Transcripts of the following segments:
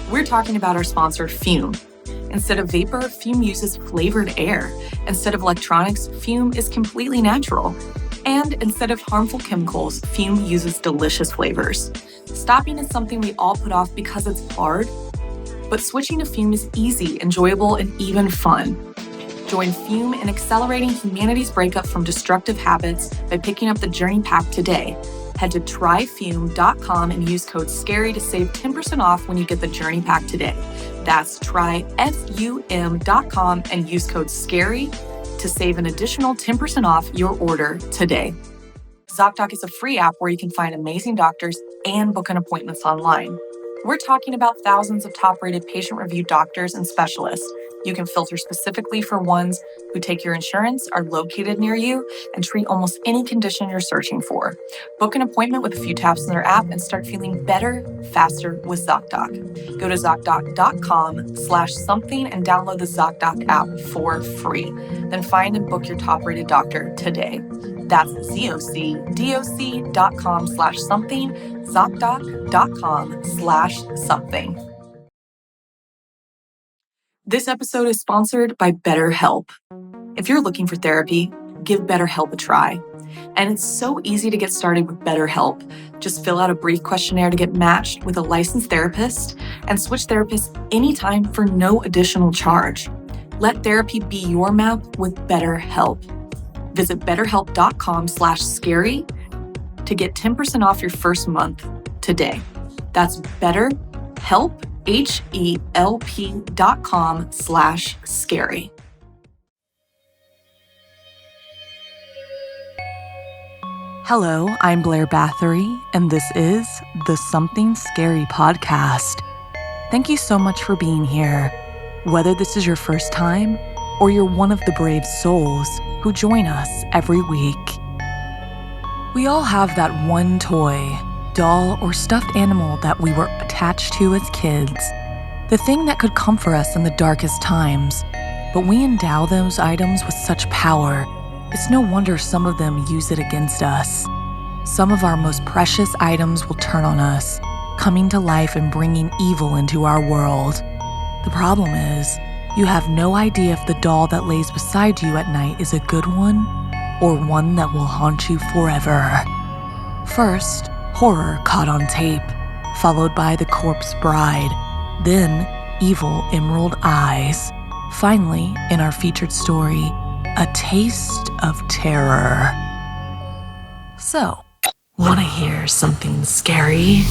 We're talking about our sponsor, Fume. Instead of vapor, Fume uses flavored air. Instead of electronics, Fume is completely natural. And instead of harmful chemicals, Fume uses delicious flavors. Stopping is something we all put off because it's hard, but switching to Fume is easy, enjoyable, and even fun. Join Fume in accelerating humanity's breakup from destructive habits by picking up the Journey Pack today. Head to tryfume.com and use code SCARY to save 10% off when you get the Journey Pack today. That's tryfum.com and use code SCARY to save an additional 10% off your order today. ZocDoc is a free app where you can find amazing doctors and book an appointments online. We're talking about thousands of top-rated patient-reviewed doctors and specialists. You can filter specifically for ones who take your insurance, are located near you, and treat almost any condition you're searching for. Book an appointment with a few taps in their app and start feeling better, faster with ZocDoc. Go to ZocDoc.com/something and download the ZocDoc app for free. Then find and book your top-rated doctor today. That's ZocDoc.com/something, ZocDoc.com/something. This episode is sponsored by BetterHelp. If you're looking for therapy, give BetterHelp a try. And it's so easy to get started with BetterHelp. Just fill out a brief questionnaire to get matched with a licensed therapist and switch therapists anytime for no additional charge. Let therapy be your map with BetterHelp. Visit betterhelp.com/scary to get 10% off your first month today. That's BetterHelp, HELP.com/scary. Hello, I'm Blair Bathory, and this is the Something Scary podcast. Thank you so much for being here. Whether this is your first time or you're one of the brave souls who join us every week. We all have that one toy, doll, or stuffed animal that we were attached to as kids, the thing that could comfort us in the darkest times. But we endow those items with such power, it's no wonder some of them use it against us. Some of our most precious items will turn on us, coming to life and bringing evil into our world. The problem is, you have no idea if the doll that lays beside you at night is a good one or one that will haunt you forever. First, horror caught on tape, followed by the corpse bride, then evil emerald eyes. Finally, in our featured story, a taste of terror. So, wanna hear something scary?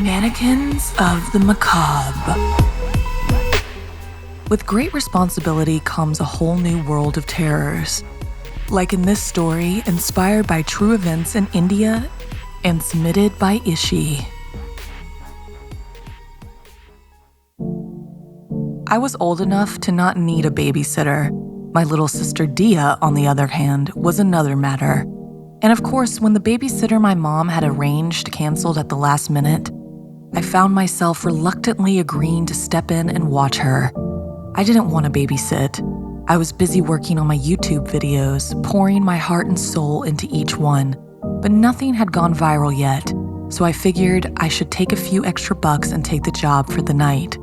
Mannequins of the Macabre. With great responsibility comes a whole new world of terrors. Like in this story, inspired by true events in India and submitted by Ishi. I was old enough to not need a babysitter. My little sister Dia, on the other hand, was another matter. And of course, when the babysitter my mom had arranged canceled at the last minute, I found myself reluctantly agreeing to step in and watch her. I didn't want to babysit. I was busy working on my YouTube videos, pouring my heart and soul into each one, but nothing had gone viral yet, so I figured I should take a few extra bucks and take the job for the night.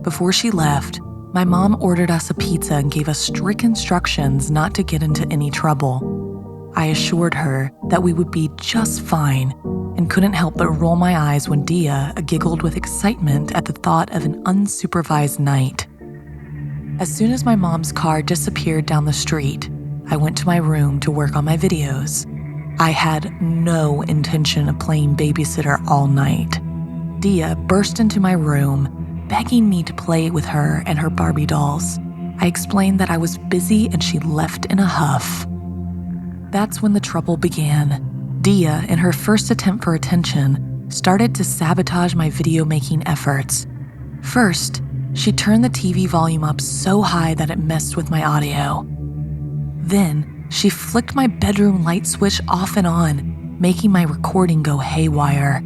Before she left, my mom ordered us a pizza and gave us strict instructions not to get into any trouble. I assured her that we would be just fine and couldn't help but roll my eyes when Dia giggled with excitement at the thought of an unsupervised night. As soon as my mom's car disappeared down the street, I went to my room to work on my videos. I had no intention of playing babysitter all night. Dia burst into my room, begging me to play with her and her Barbie dolls. I explained that I was busy and she left in a huff. That's when the trouble began. Dia, in her first attempt for attention, started to sabotage my video-making efforts. First, she turned the TV volume up so high that it messed with my audio. Then, she flicked my bedroom light switch off and on, making my recording go haywire.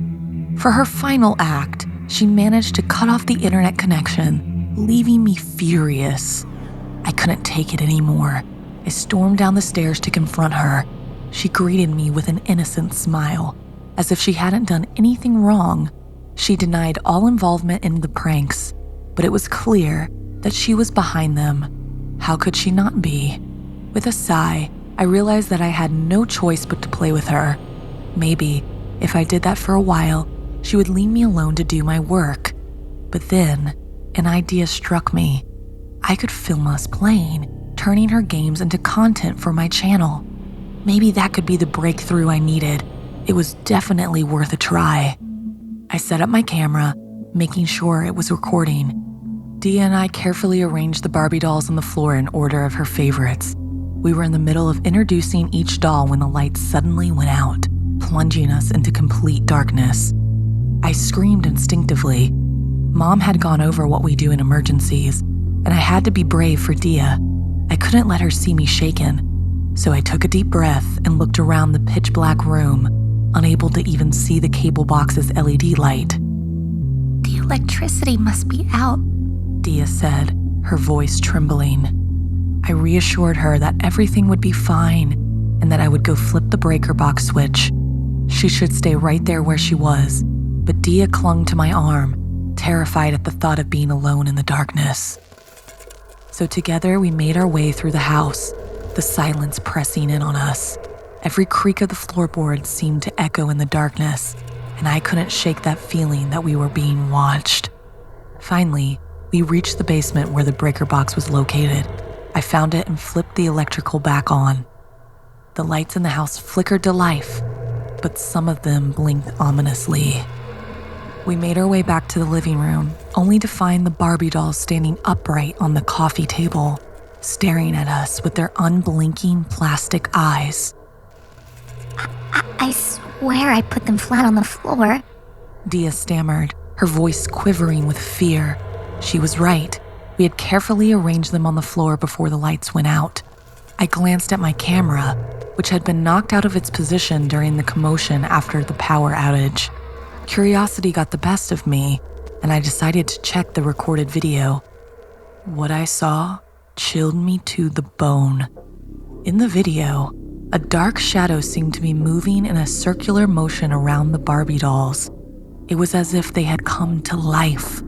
For her final act, she managed to cut off the internet connection, leaving me furious. I couldn't take it anymore. I stormed down the stairs to confront her. She greeted me with an innocent smile. as if she hadn't done anything wrong. She denied all involvement in the pranks, but it was clear that she was behind them. How could she not be? With a sigh, I realized that I had no choice but to play with her. Maybe, if I did that for a while, she would leave me alone to do my work. But then, an idea struck me. I could film us playing, turning her games into content for my channel. Maybe that could be the breakthrough I needed. It was definitely worth a try. I set up my camera, making sure it was recording. Dia and I carefully arranged the Barbie dolls on the floor in order of her favorites. We were in the middle of introducing each doll when the lights suddenly went out, plunging us into complete darkness. I screamed instinctively. Mom had gone over what we do in emergencies, and I had to be brave for Dia. I couldn't let her see me shaken, so I took a deep breath and looked around the pitch-black room, unable to even see the cable box's LED light. The electricity must be out, Dia said, her voice trembling. I reassured her that everything would be fine and that I would go flip the breaker box switch. She should stay right there where she was, but Dia clung to my arm, terrified at the thought of being alone in the darkness. So together we made our way through the house, the silence pressing in on us. Every creak of the floorboards seemed to echo in the darkness, and I couldn't shake that feeling that we were being watched. Finally, we reached the basement where the breaker box was located. I found it and flipped the electrical back on. The lights in the house flickered to life, but some of them blinked ominously. We made our way back to the living room, only to find the Barbie dolls standing upright on the coffee table, staring at us with their unblinking plastic eyes. I swear I put them flat on the floor, Dia stammered, her voice quivering with fear. She was right. We had carefully arranged them on the floor before the lights went out. I glanced at my camera, which had been knocked out of its position during the commotion after the power outage. Curiosity got the best of me, and I decided to check the recorded video. What I saw chilled me to the bone. In the video, a dark shadow seemed to be moving in a circular motion around the Barbie dolls. It was as if they had come to life.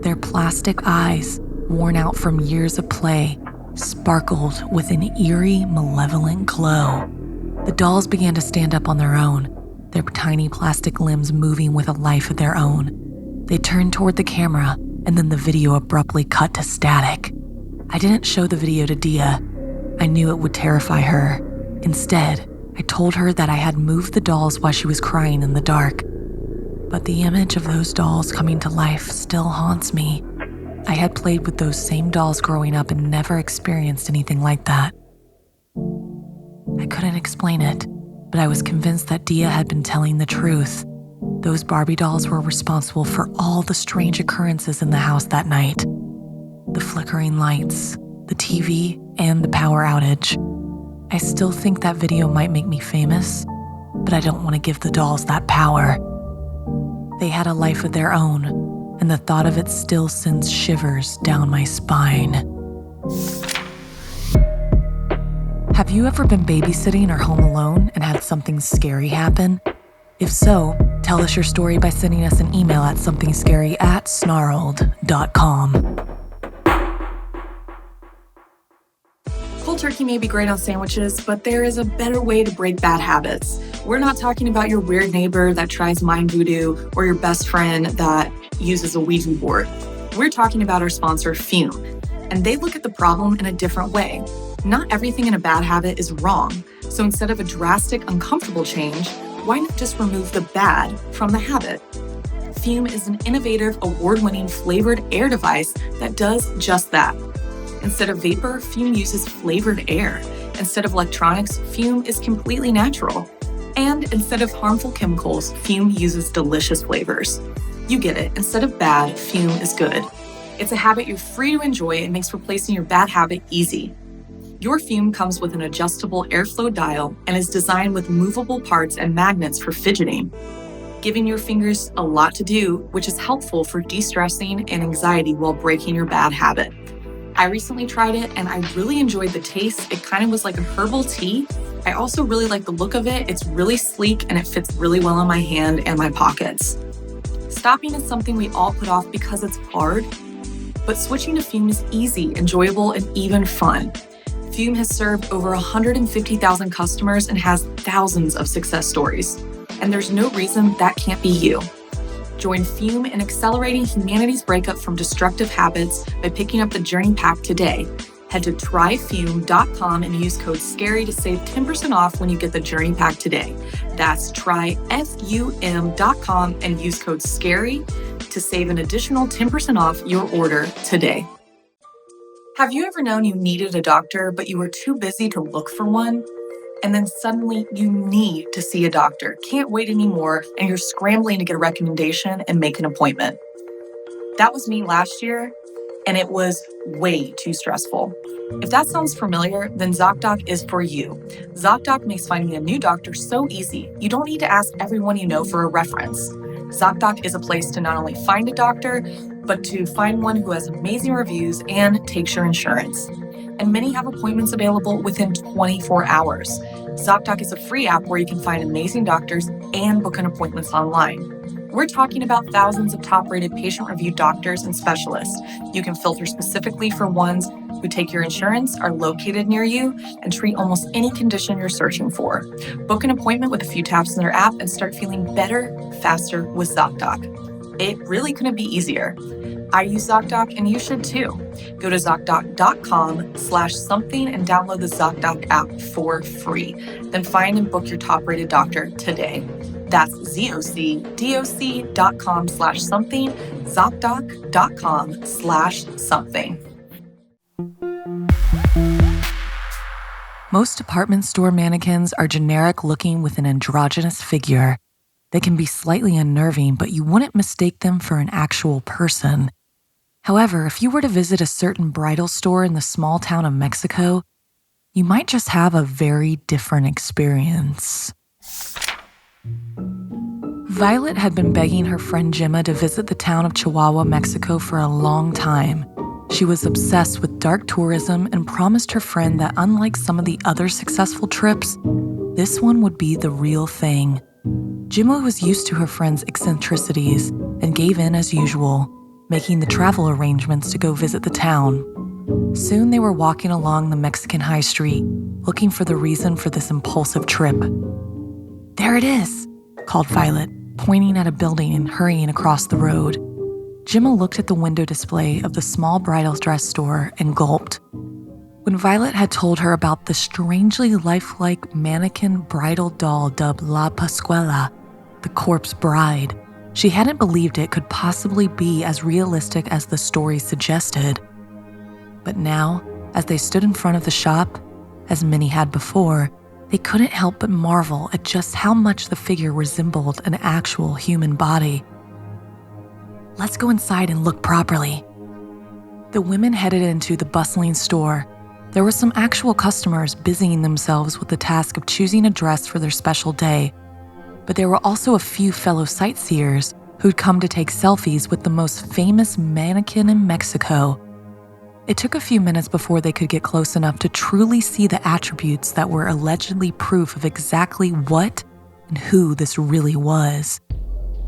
Their plastic eyes, worn out from years of play, sparkled with an eerie, malevolent glow. The dolls began to stand up on their own, their tiny plastic limbs moving with a life of their own. They turned toward the camera, and then the video abruptly cut to static. I didn't show the video to Dia. I knew it would terrify her. Instead, I told her that I had moved the dolls while she was crying in the dark. But the image of those dolls coming to life still haunts me. I had played with those same dolls growing up and never experienced anything like that. I couldn't explain it, but I was convinced that Dia had been telling the truth. Those Barbie dolls were responsible for all the strange occurrences in the house that night. The flickering lights, the TV, and the power outage. I still think that video might make me famous, but I don't want to give the dolls that power. They had a life of their own, and the thought of it still sends shivers down my spine. Have you ever been babysitting or home alone and had something scary happen? If so, tell us your story by sending us an email at somethingscary@snarled.com. Cold turkey may be great on sandwiches, but there is a better way to break bad habits. We're not talking about your weird neighbor that tries mind voodoo or your best friend that uses a Ouija board. We're talking about our sponsor, Fume, and they look at the problem in a different way. Not everything in a bad habit is wrong, so instead of a drastic, uncomfortable change, why not just remove the bad from the habit? Fume is an innovative, award-winning flavored air device that does just that. Instead of vapor, Fume uses flavored air. Instead of electronics, Fume is completely natural. And instead of harmful chemicals, Fume uses delicious flavors. You get it. Instead of bad, Fume is good. It's a habit you're free to enjoy and makes replacing your bad habit easy. Your Fume comes with an adjustable airflow dial and is designed with movable parts and magnets for fidgeting, giving your fingers a lot to do, which is helpful for de-stressing and anxiety while breaking your bad habit. I recently tried it and I really enjoyed the taste. It kind of was like a herbal tea, I also really like the look of it. It's really sleek and it fits really well on my hand and my pockets. Stopping is something we all put off because it's hard, but switching to Fume is easy, enjoyable, and even fun. Fume has served over 150,000 customers and has thousands of success stories. And there's no reason that can't be you. Join Fume in accelerating humanity's breakup from destructive habits by picking up the Journey Pack today. Head to tryfume.com and use code SCARY to save 10% off when you get the Journey Pack today. That's tryfum.com and use code SCARY to save an additional 10% off your order today. Have you ever known you needed a doctor, but you were too busy to look for one? And then suddenly you need to see a doctor, can't wait anymore, and you're scrambling to get a recommendation and make an appointment. That was me last year, and it was way too stressful. If that sounds familiar, then ZocDoc is for you. ZocDoc makes finding a new doctor so easy. You don't need to ask everyone you know for a reference. ZocDoc is a place to not only find a doctor, but to find one who has amazing reviews and takes your insurance. And many have appointments available within 24 hours. ZocDoc is a free app where you can find amazing doctors and book an appointments online. We're talking about thousands of top-rated patient-reviewed doctors and specialists. You can filter specifically for ones who take your insurance, are located near you, and treat almost any condition you're searching for. Book an appointment with a few taps in their app and start feeling better, faster with ZocDoc. It really couldn't be easier. I use ZocDoc and you should too. Go to ZocDoc.com/something and download the ZocDoc app for free. Then find and book your top-rated doctor today. That's ZocDoc.com/something, ZocDoc.com/something. Most department store mannequins are generic looking with an androgynous figure. They can be slightly unnerving, but you wouldn't mistake them for an actual person. However, if you were to visit a certain bridal store in the small town of Mexico, you might just have a very different experience. Violet had been begging her friend Gemma to visit the town of Chihuahua, Mexico for a long time. She was obsessed with dark tourism and promised her friend that unlike some of the other successful trips, this one would be the real thing. Gemma was used to her friend's eccentricities and gave in as usual, making the travel arrangements to go visit the town. Soon they were walking along the Mexican high street, looking for the reason for this impulsive trip. "There it is," called Violet, pointing at a building and hurrying across the road. Gemma looked at the window display of the small bridal dress store and gulped. When Violet had told her about the strangely lifelike mannequin bridal doll dubbed La Pascuala, the corpse bride, she hadn't believed it could possibly be as realistic as the story suggested. But now, as they stood in front of the shop, as many had before, they couldn't help but marvel at just how much the figure resembled an actual human body. "Let's go inside and look properly." The women headed into the bustling store. There were some actual customers busying themselves with the task of choosing a dress for their special day, but there were also a few fellow sightseers who'd come to take selfies with the most famous mannequin in Mexico. It took a few minutes before they could get close enough to truly see the attributes that were allegedly proof of exactly what and who this really was.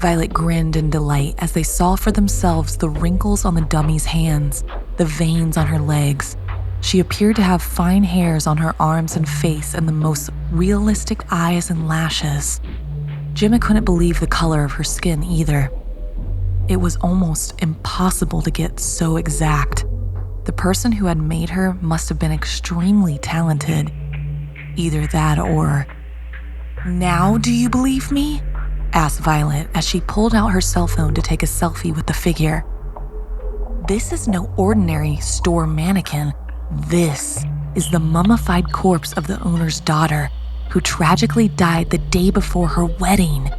Violet grinned in delight as they saw for themselves the wrinkles on the dummy's hands, the veins on her legs. She appeared to have fine hairs on her arms and face and the most realistic eyes and lashes. Gemma couldn't believe the color of her skin either. It was almost impossible to get so exact. The person who had made her must have been extremely talented. Either that or... "Now do you believe me?" asked Violet as she pulled out her cell phone to take a selfie with the figure. "This is no ordinary store mannequin. This is the mummified corpse of the owner's daughter, who tragically died the day before her wedding.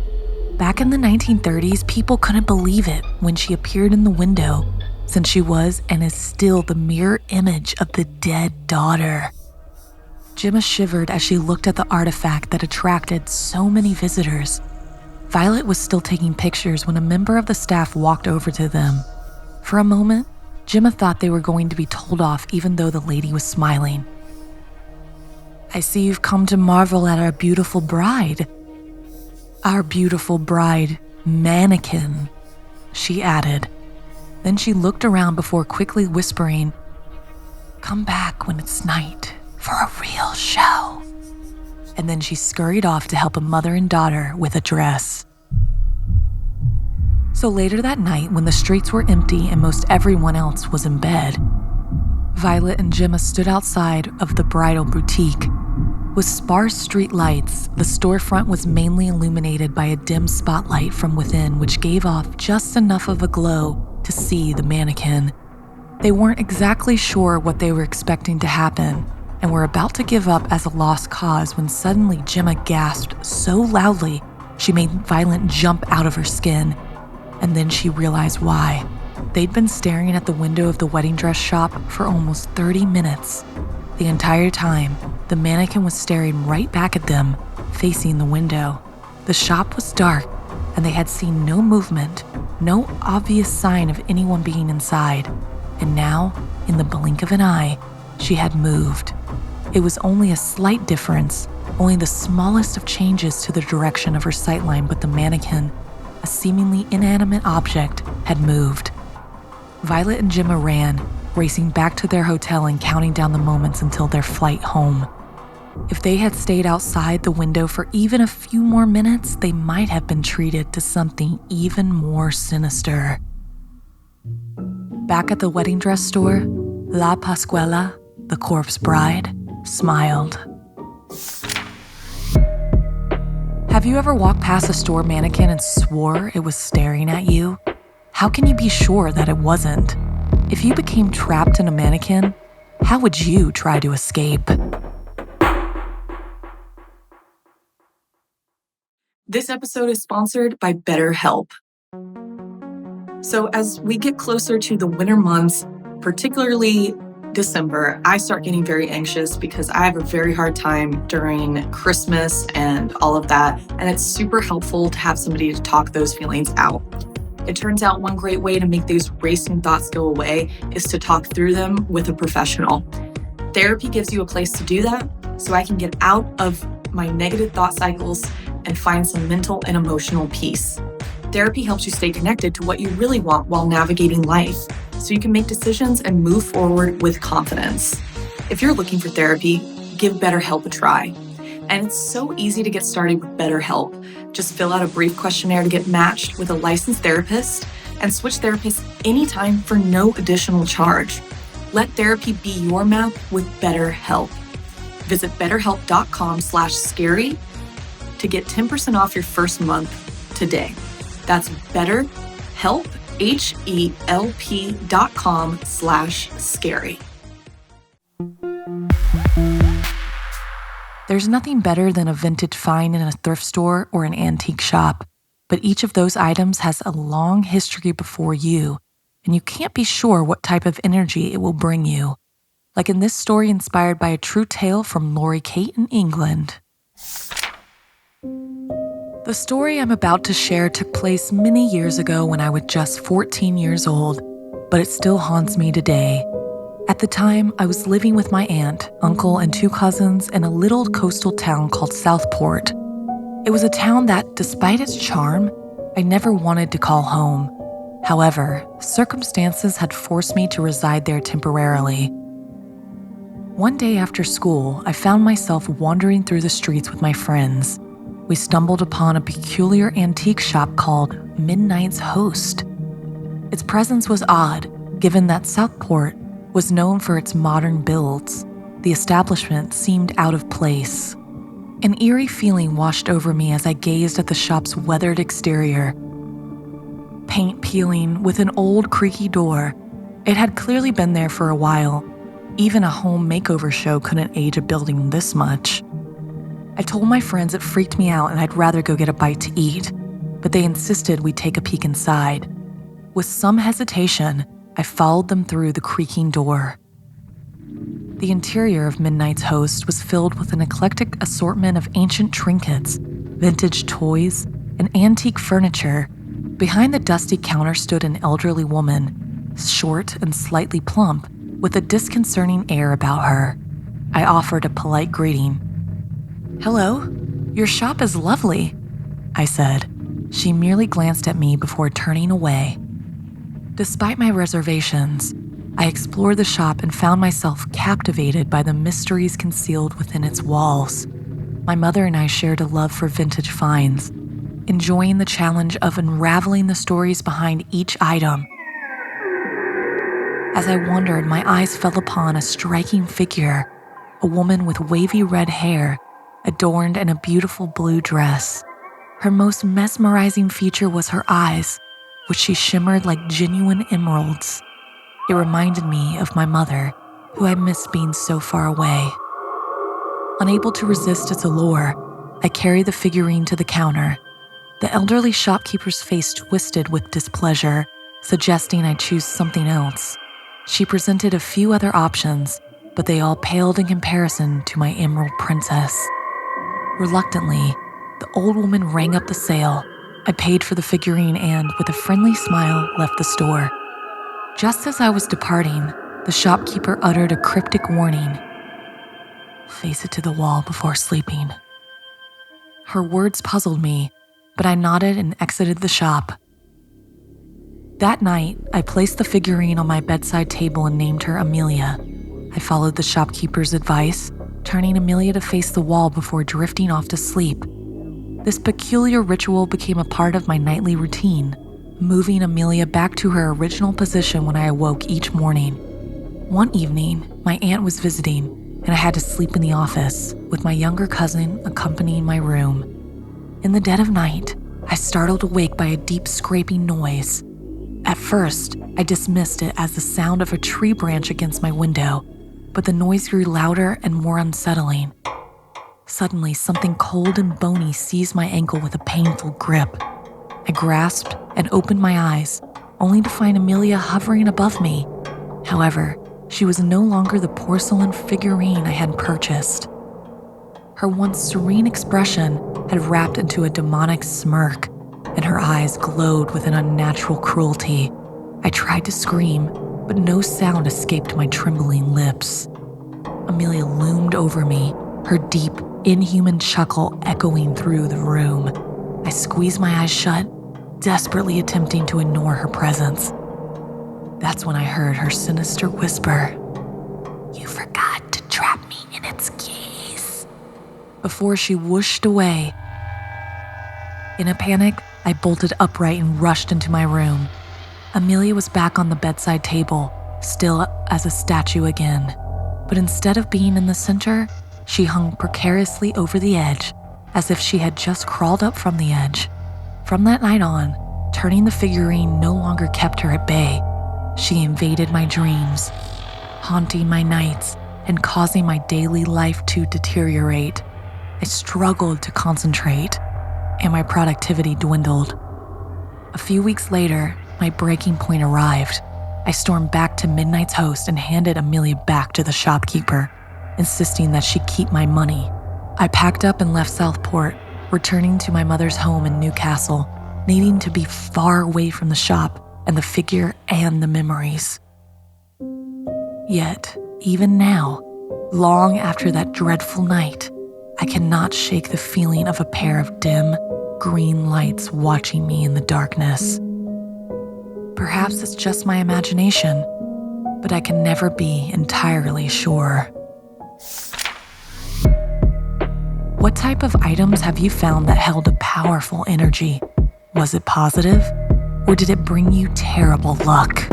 Back in the 1930s, people couldn't believe it when she appeared in the window, since she was and is still the mirror image of the dead daughter." Gemma shivered as she looked at the artifact that attracted so many visitors. Violet was still taking pictures when a member of the staff walked over to them. For a moment, Gemma thought they were going to be told off even though the lady was smiling. I see you've come to marvel at our beautiful bride. Our beautiful bride, Mannequin, she added. Then she looked around before quickly whispering, "Come back when it's night for a real show." And then she scurried off to help a mother and daughter with a dress. So later that night, when the streets were empty and most everyone else was in bed, Violet and Gemma stood outside of the bridal boutique. With sparse street lights, the storefront was mainly illuminated by a dim spotlight from within, which gave off just enough of a glow to see the mannequin. They weren't exactly sure what they were expecting to happen and were about to give up as a lost cause when suddenly Gemma gasped so loudly she made Violet jump out of her skin. And then she realized why. They'd been staring at the window of the wedding dress shop for almost 30 minutes. The entire time, the mannequin was staring right back at them, facing the window. The shop was dark, and they had seen no movement, no obvious sign of anyone being inside. And now, in the blink of an eye, she had moved. It was only a slight difference, only the smallest of changes to the direction of her sightline, but the mannequin, a seemingly inanimate object, had moved. Violet and Gemma ran, racing back to their hotel and counting down the moments until their flight home. If they had stayed outside the window for even a few more minutes, they might have been treated to something even more sinister. Back at the wedding dress store, La Pascuala, the corpse bride, smiled. Have you ever walked past a store mannequin and swore it was staring at you? How can you be sure that it wasn't? If you became trapped in a mannequin, how would you try to escape? This episode is sponsored by BetterHelp. So as we get closer to the winter months, particularly December, I start getting very anxious because I have a very hard time during Christmas and all of that. And it's super helpful to have somebody to talk those feelings out. It turns out one great way to make those racing thoughts go away is to talk through them with a professional. Therapy gives you a place to do that, so I can get out of my negative thought cycles and find some mental and emotional peace. Therapy helps you stay connected to what you really want while navigating life, so you can make decisions and move forward with confidence. If you're looking for therapy, give BetterHelp a try. And it's so easy to get started with BetterHelp. Just fill out a brief questionnaire to get matched with a licensed therapist and switch therapists anytime for no additional charge. Let therapy be your map with BetterHelp. Visit betterhelp.com/scary to get 10% off your first month today. That's BetterHelp, HELP.com/scary. There's nothing better than a vintage find in a thrift store or an antique shop, but each of those items has a long history before you, and you can't be sure what type of energy it will bring you. Like in this story inspired by a true tale from Lori Kate in England. The story I'm about to share took place many years ago when I was just 14 years old, but it still haunts me today. At the time, I was living with my aunt, uncle, and 2 cousins in a little coastal town called Southport. It was a town that, despite its charm, I never wanted to call home. However, circumstances had forced me to reside there temporarily. One day after school, I found myself wandering through the streets with my friends. We stumbled upon a peculiar antique shop called Midnight's Host. Its presence was odd, given that Southport was known for its modern builds. The establishment seemed out of place. An eerie feeling washed over me as I gazed at the shop's weathered exterior. Paint peeling with an old creaky door. It had clearly been there for a while. Even a home makeover show couldn't age a building this much. I told my friends it freaked me out and I'd rather go get a bite to eat, but they insisted we take a peek inside. With some hesitation, I followed them through the creaking door. The interior of Midnight's Host was filled with an eclectic assortment of ancient trinkets, vintage toys, and antique furniture. Behind the dusty counter stood an elderly woman, short and slightly plump, with a disconcerting air about her. I offered a polite greeting. "Hello, your shop is lovely," I said. She merely glanced at me before turning away. Despite my reservations, I explored the shop and found myself captivated by the mysteries concealed within its walls. My mother and I shared a love for vintage finds, enjoying the challenge of unraveling the stories behind each item. As I wandered, my eyes fell upon a striking figure, a woman with wavy red hair, adorned in a beautiful blue dress. Her most mesmerizing feature was her eyes, which she shimmered like genuine emeralds. It reminded me of my mother, who I missed being so far away. Unable to resist its allure, I carried the figurine to the counter. The elderly shopkeeper's face twisted with displeasure, suggesting I choose something else. She presented a few other options, but they all paled in comparison to my emerald princess. Reluctantly, the old woman rang up the sale. I paid for the figurine and, with a friendly smile, left the store. Just as I was departing, the shopkeeper uttered a cryptic warning. "Face it to the wall before sleeping." Her words puzzled me, but I nodded and exited the shop. That night, I placed the figurine on my bedside table and named her Amelia. I followed the shopkeeper's advice, turning Amelia to face the wall before drifting off to sleep. This peculiar ritual became a part of my nightly routine, moving Amelia back to her original position when I awoke each morning. One evening, my aunt was visiting, and I had to sleep in the office, with my younger cousin accompanying my room. In the dead of night, I startled awake by a deep scraping noise. At first, I dismissed it as the sound of a tree branch against my window, but the noise grew louder and more unsettling. Suddenly, something cold and bony seized my ankle with a painful grip. I grasped and opened my eyes, only to find Amelia hovering above me. However, she was no longer the porcelain figurine I had purchased. Her once serene expression had wrapped into a demonic smirk, and her eyes glowed with an unnatural cruelty. I tried to scream, but no sound escaped my trembling lips. Amelia loomed over me, her deep, inhuman chuckle echoing through the room. I squeezed my eyes shut, desperately attempting to ignore her presence. That's when I heard her sinister whisper, "You forgot to trap me in its gaze," before she whooshed away. In a panic, I bolted upright and rushed into my room. Amelia was back on the bedside table, still as a statue again. But instead of being in the center, she hung precariously over the edge, as if she had just crawled up from the edge. From that night on, turning the figurine no longer kept her at bay. She invaded my dreams, haunting my nights and causing my daily life to deteriorate. I struggled to concentrate, and my productivity dwindled. A few weeks later, my breaking point arrived. I stormed back to Midnight's host and handed Amelia back to the shopkeeper, insisting that she keep my money. I packed up and left Southport, returning to my mother's home in Newcastle, needing to be far away from the shop and the figure and the memories. Yet, even now, long after that dreadful night, I cannot shake the feeling of a pair of dim, green lights watching me in the darkness. Perhaps it's just my imagination, but I can never be entirely sure. What type of items have you found that held a powerful energy? Was it positive, or did it bring you terrible luck?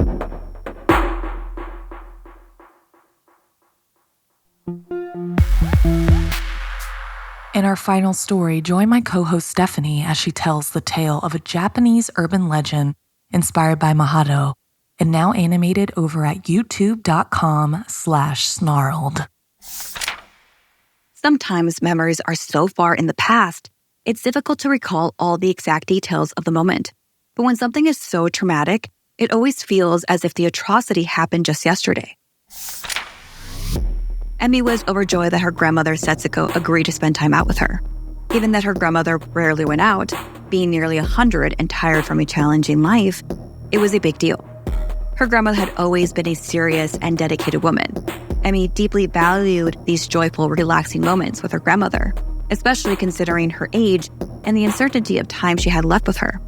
In our final story, join my co-host Stephanie as she tells the tale of a Japanese urban legend inspired by Mahado and now animated over at youtube.com/snarled. Sometimes memories are so far in the past, it's difficult to recall all the exact details of the moment. But when something is so traumatic, it always feels as if the atrocity happened just yesterday. Emmy was overjoyed that her grandmother Setsuko agreed to spend time out with her. Given that her grandmother rarely went out, being nearly 100 and tired from a challenging life, it was a big deal. Her grandmother had always been a serious and dedicated woman, Emmy deeply valued these joyful, relaxing moments with her grandmother, especially considering her age and the uncertainty of time she had left with her.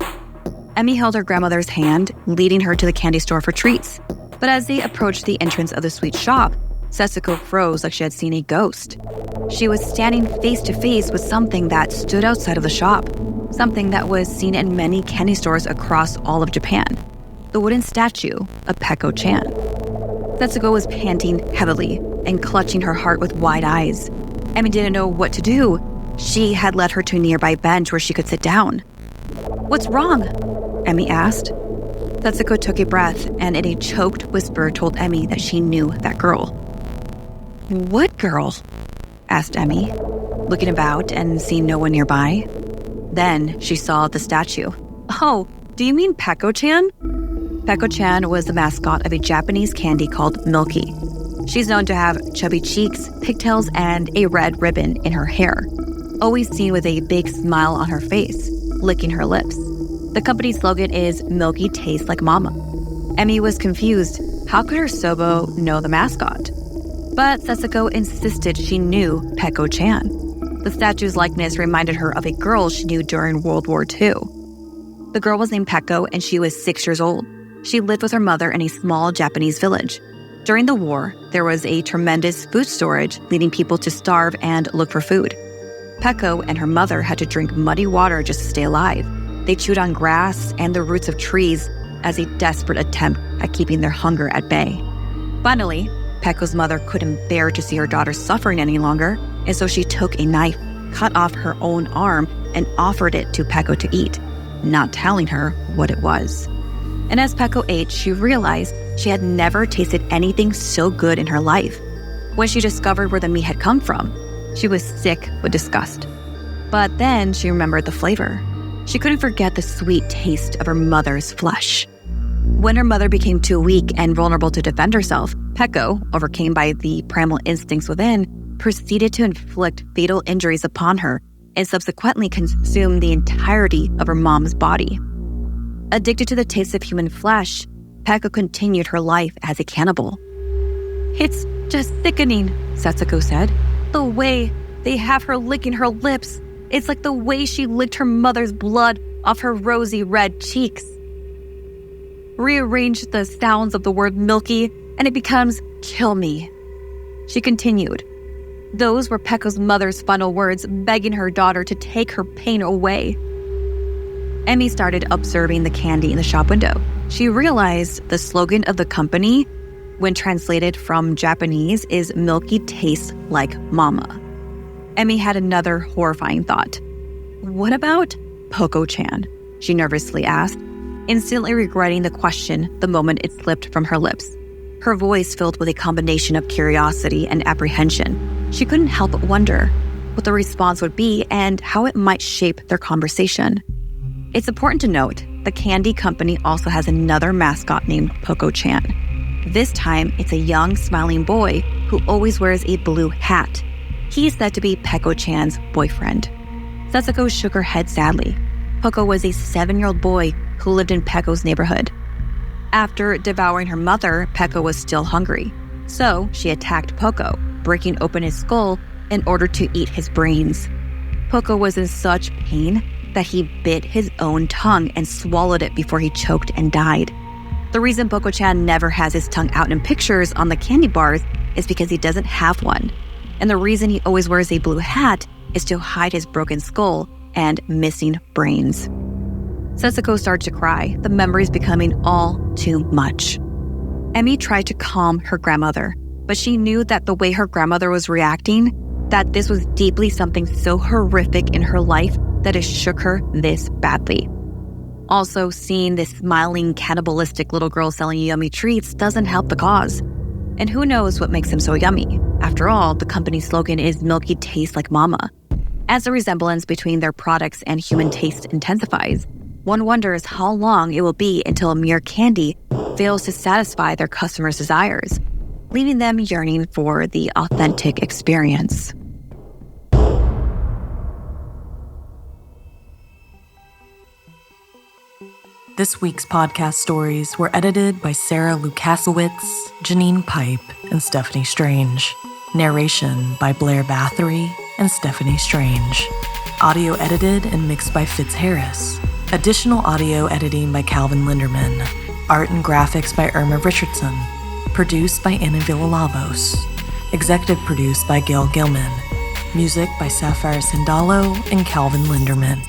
Emmy held her grandmother's hand, leading her to the candy store for treats. But as they approached the entrance of the sweet shop, Setsuko froze like she had seen a ghost. She was standing face to face with something that stood outside of the shop, something that was seen in many candy stores across all of Japan, the wooden statue of Peko-chan. Setsuko was panting heavily and clutching her heart with wide eyes. Emmy didn't know what to do. She had led her to a nearby bench where she could sit down. "What's wrong?" Emmy asked. Setsuko took a breath and in a choked whisper told Emmy that she knew that girl. "What girl?" asked Emmy, looking about and seeing no one nearby. Then she saw the statue. "Oh, do you mean Peko-chan?" Peko-chan was the mascot of a Japanese candy called Milky. She's known to have chubby cheeks, pigtails, and a red ribbon in her hair, always seen with a big smile on her face, licking her lips. The company's slogan is "Milky tastes like mama." Emmy was confused. How could her Sobo know the mascot? But Setsuko insisted she knew Peko-chan. The statue's likeness reminded her of a girl she knew during World War II. The girl was named Peko and she was 6 years old. She lived with her mother in a small Japanese village. During the war, there was a tremendous food shortage, leading people to starve and look for food. Peko and her mother had to drink muddy water just to stay alive. They chewed on grass and the roots of trees as a desperate attempt at keeping their hunger at bay. Finally, Peko's mother couldn't bear to see her daughter suffering any longer, and so she took a knife, cut off her own arm, and offered it to Peko to eat, not telling her what it was. And as Peko ate, she realized she had never tasted anything so good in her life. When she discovered where the meat had come from, she was sick with disgust. But then she remembered the flavor. She couldn't forget the sweet taste of her mother's flesh. When her mother became too weak and vulnerable to defend herself, Peko, overcome by the primal instincts within, proceeded to inflict fatal injuries upon her and subsequently consume the entirety of her mom's body. Addicted to the taste of human flesh, Peko continued her life as a cannibal. "It's just sickening," Setsuko said. "The way they have her licking her lips. It's like the way she licked her mother's blood off her rosy red cheeks." Rearrange the sounds of the word milky and it becomes "kill me." She continued. Those were Peko's mother's final words, begging her daughter to take her pain away. Emmy started observing the candy in the shop window. She realized the slogan of the company, when translated from Japanese, is "Milky tastes like mama." Emmy had another horrifying thought. "What about Peko-chan?" she nervously asked, instantly regretting the question the moment it slipped from her lips. Her voice filled with a combination of curiosity and apprehension. She couldn't help but wonder what the response would be and how it might shape their conversation. It's important to note, the candy company also has another mascot named Peko-chan. This time, it's a young, smiling boy who always wears a blue hat. He is said to be Peko-chan's boyfriend. Setsuko shook her head sadly. Peko was a 7-year-old boy who lived in Peko's neighborhood. After devouring her mother, Peko was still hungry. So she attacked Peko, breaking open his skull in order to eat his brains. Peko was in such pain that he bit his own tongue and swallowed it before he choked and died. The reason Peko-chan never has his tongue out in pictures on the candy bars is because he doesn't have one. And the reason he always wears a blue hat is to hide his broken skull and missing brains. Setsuko started to cry, the memories becoming all too much. Emmy tried to calm her grandmother, but she knew that the way her grandmother was reacting, that this was deeply something so horrific in her life that it shook her this badly. Also, seeing this smiling, cannibalistic little girl selling yummy treats doesn't help the cause. And who knows what makes them so yummy? After all, the company's slogan is "Milky tastes like mama." As the resemblance between their products and human taste intensifies, one wonders how long it will be until a mere candy fails to satisfy their customers' desires, leaving them yearning for the authentic experience. This week's podcast stories were edited by Sarah Lukasiewicz, Janine Pipe, and Stephanie Strange. Narration by Blair Bathory and Stephanie Strange. Audio edited and mixed by Fitz Harris. Additional audio editing by Calvin Linderman. Art and graphics by Irma Richardson. Produced by Anna Villalavos. Executive produced by Gail Gilman. Music by Sapphire Sindalo and Calvin Linderman.